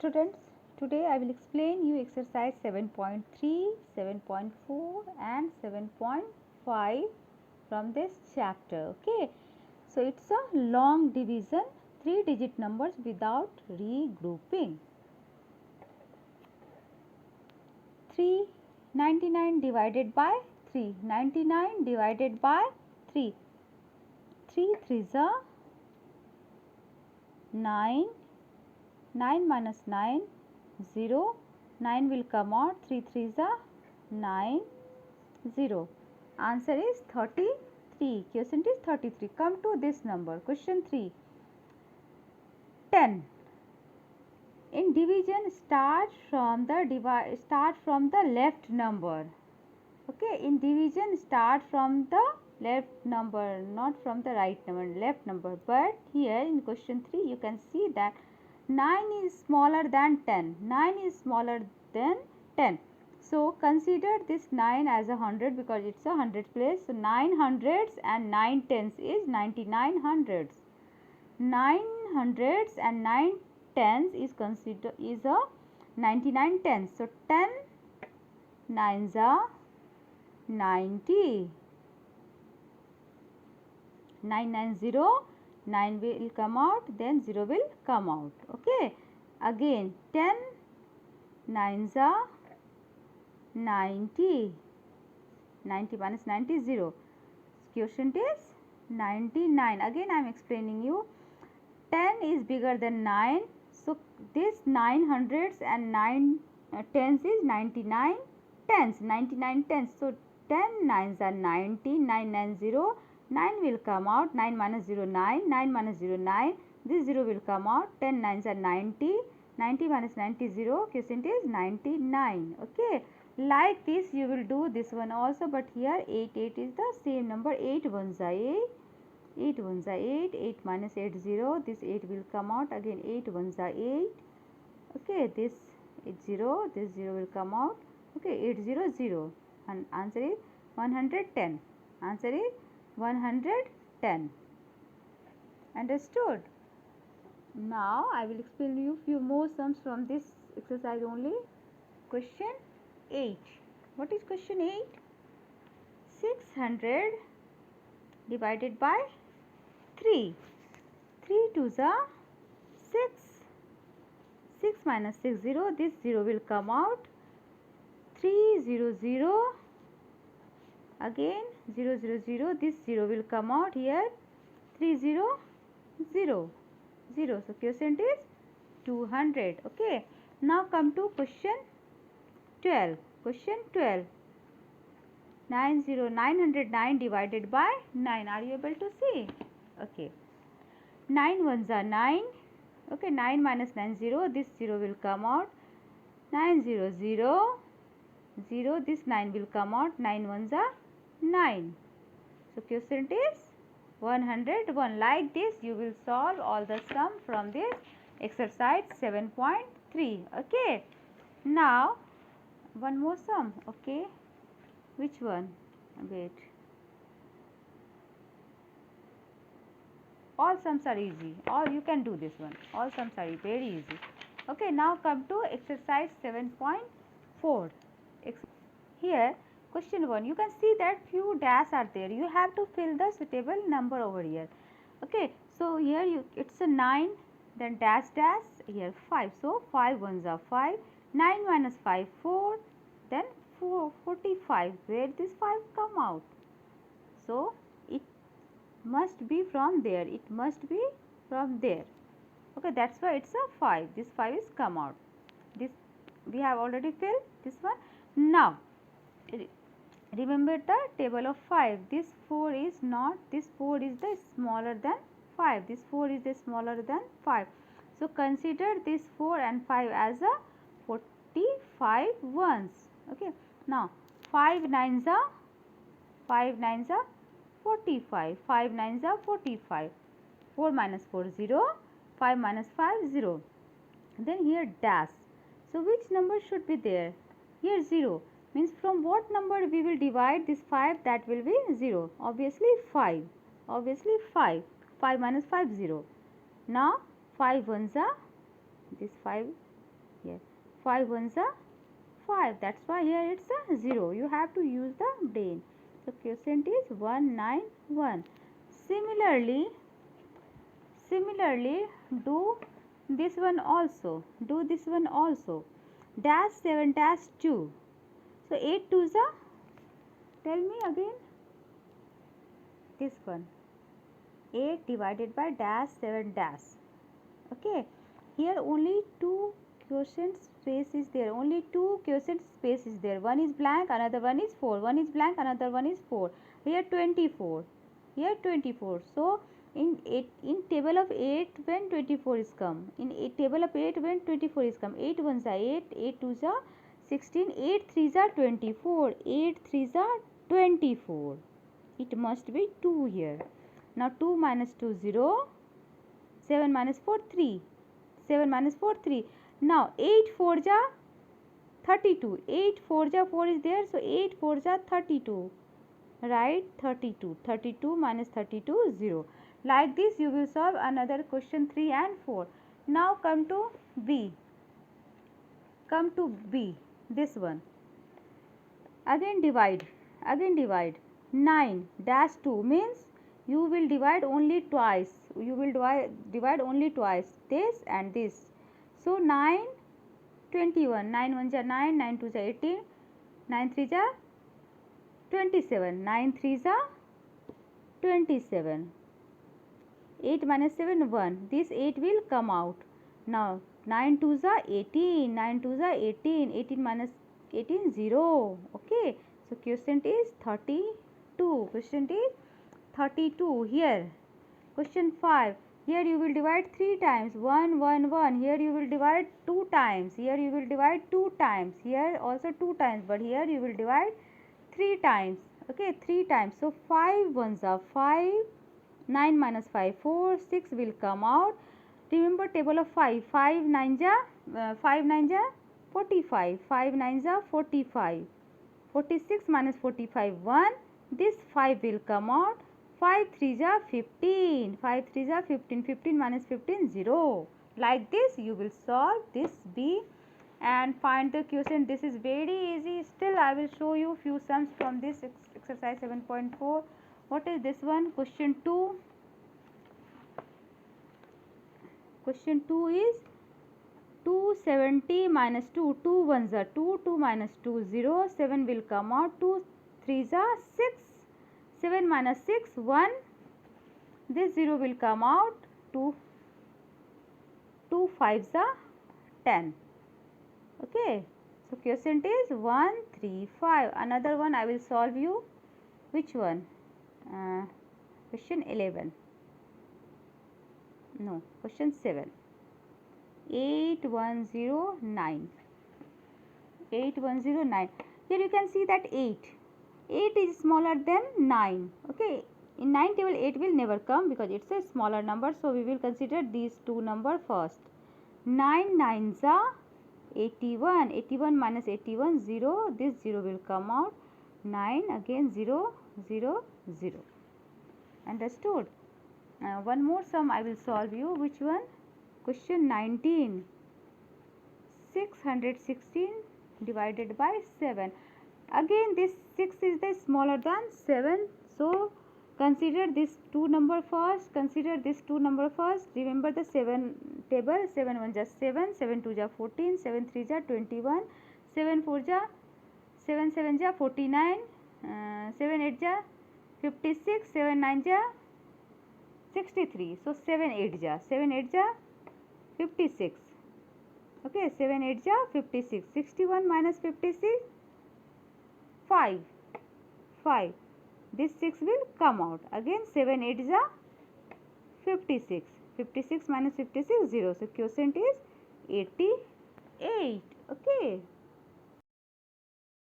students, today I will explain you exercise 7.3, 7.4 and 7.5 from this chapter. Okay, so it's a long division, 3-digit numbers without regrouping. 399 divided by 3, 99 divided by 3, 3 threes are 9, 9 minus 9, 0, 9 will come out, 3 threes are 9, 0. Answer is 33. Question is 33. Come to this number. Question 3. 10. In division, start from the left number. Okay, in division, start from the left number, not from the right number, left number. But here in question 3, you can see that 9 is smaller than 10. 9 is smaller than 10. So, consider this 9 as a 100 because it's a 100 place. So, 9 hundreds and 9 tens is 99 hundreds. 9 hundreds and 9 tens is a 99 tens. So, 10 nines are 90. 990, 9 will come out, then 0 will come out. Okay. Again 10 nines are 90. 90 minus 90 is 0. Quotient is 99. Again I am explaining you. 10 is bigger than 9. So this 9 hundreds and 9 tens is 99 tens. 99 tens. So 10 nines are 90. 990. 9 will come out, 9 minus 0 9, 9 minus 0 9, this 0 will come out, 10 nines are 90, 90 minus 90 0, quotient is 99. Okay, like this you will do this one also, but here 8 is the same number. 8 ones are 8, 8 ones are 8, 8 minus 8 0, this 8 will come out, again 8 ones are 8. Okay, this is 0, this 0 will come out. Okay, 800, and answer is 110. Answer is 110. Understood? Now I will explain you few more sums from this exercise only. Question 8. What is question 8? 600 divided by 3. 3 twos are 6. 6 minus 6 0. This 0 will come out. 300. Again 0 0 0, this 0 will come out here. 3 0 0 0. So quotient is 200. Okay, now come to question 12. Question 12. 909 divided by 9. Are you able to see? Okay, 9 ones are 9. Okay, 9 minus 9 0, this 0 will come out. 900 0, this 9 will come out. 9 ones are 9. So quotient is 101. Like this you will solve all the sum from this exercise 7.3. Okay, now one more sum. Okay, which one? Wait, all sums are easy, or you can do this one. All sums are very easy. Okay, now come to exercise 7.4. Here question 1, you can see that few dash are there. You have to fill the suitable number over here. Okay, so here it's a 9, then dash dash, here 5. So 5 ones are 5. 9 minus 5 4, then 45. Where this 5 come out? So it must be from there. It must be from there. Okay, that's why it's a 5. This 5 is come out. This we have already filled this one. Now remember the table of 5. This 4 is not, this 4 is the smaller than 5. This 4 is the smaller than 5. So consider this 4 and 5 as a 45 ones. Okay, now 5 nines are 45. 5 nines are 45. 4 minus 4 0, 5 minus 5 0. Then here dash. So which number should be there? Here 0. Means from what number we will divide this 5? That will be 0. Obviously 5. Obviously 5. 5 minus 5 0. Now 5 ones are, this 5 here. 5 ones are 5. That's why here it's a 0. You have to use the brain. So quotient is 191. Similarly, do this one also. Do this one also. Dash 7 dash 2. So 8 twos are, tell me again, this one. 8 divided by dash 7 dash. Okay, here only two quotient space is there. Only two quotient space is there. One is blank, another one is 4. One is blank, another one is 4. Here 24. Here 24. So in table of 8 when 24 is come. In table of 8 when 24 is come. 8 ones are 8. 8 twos are 16. 8 threes are 24. 8 threes are 24. It must be 2 here. Now 2 minus 2 0. 7 minus 4 3. 7 minus 4 3. Now 8 4 ja 32. 8 4 ja 4 is there. So 8 4 ja 32. Right, 32. 32 minus 32 0. Like this you will solve another question 3 and 4. Now come to B. Come to B. This one. Again divide. 9 dash 2 means you will divide only twice. You will divide only twice. This and this. So 9 21. 9 1 ja 9. 9 2 ja 18. 9 3 ja 27. 9 3 ja 27. 8 minus 7 1. This 8 will come out. Now 9 2 ja 18. 9 2 ja 18. 18 minus 18 0. Okay. So quotient is 32. Quotient is 32 here. Question 5. Here you will divide 3 times. 1 1 1. Here you will divide 2 times. Here you will divide 2 times. Here also 2 times. But here you will divide 3 times. Okay, 3 times. So 5 ones are 5. 9 minus 5 4. 6 will come out. Remember table of 5. 5 9 ja 45. 5 9 ja 45. 46 minus 45 1. This 5 will come out. 5 3 ja 15. 5 3 ja 15. 15 minus 15 0. Like this you will solve this B and find the quotient. This is very easy. Still I will show you few sums from this exercise 7.4. What is this one? Question 2. Question 2 is 270 minus 2. 2 ones are 2. 2 minus 2 0. 7 will come out. 2 3s are 6. 7 minus 6 1. This 0 will come out. 2 5s are 10. Okay. So quotient is 135. Another one I will solve you. Which one? Question 11. No, question 7. 8109. 8109. Here you can see that 8. 8 is smaller than 9. Okay. In 9 table 8 will never come because it's a smaller number. So we will consider these two numbers first. 9 9s are 81. 81 minus 81 0. This 0 will come out. 9 again 0 0 0. Understood? One more sum I will solve you. Which one? Question 19. 616 divided by 7. Again this 6 is the smaller than 7. So consider this two number first. Consider this two number first. Remember the 7 table. 7 1 ja 7. 7 2 ja 14. 7 3 ja 21. 7 4 ja 7 7 ja 49. 7 8 ja 56. 7 9 ja 63. So 7 8 ja 56. Okay, 7 8 ja 56. 61 minus 56 5. 5. This 6 will come out. Again 7 8 ja 56. 56 minus 56 0. So quotient is 88. Okay.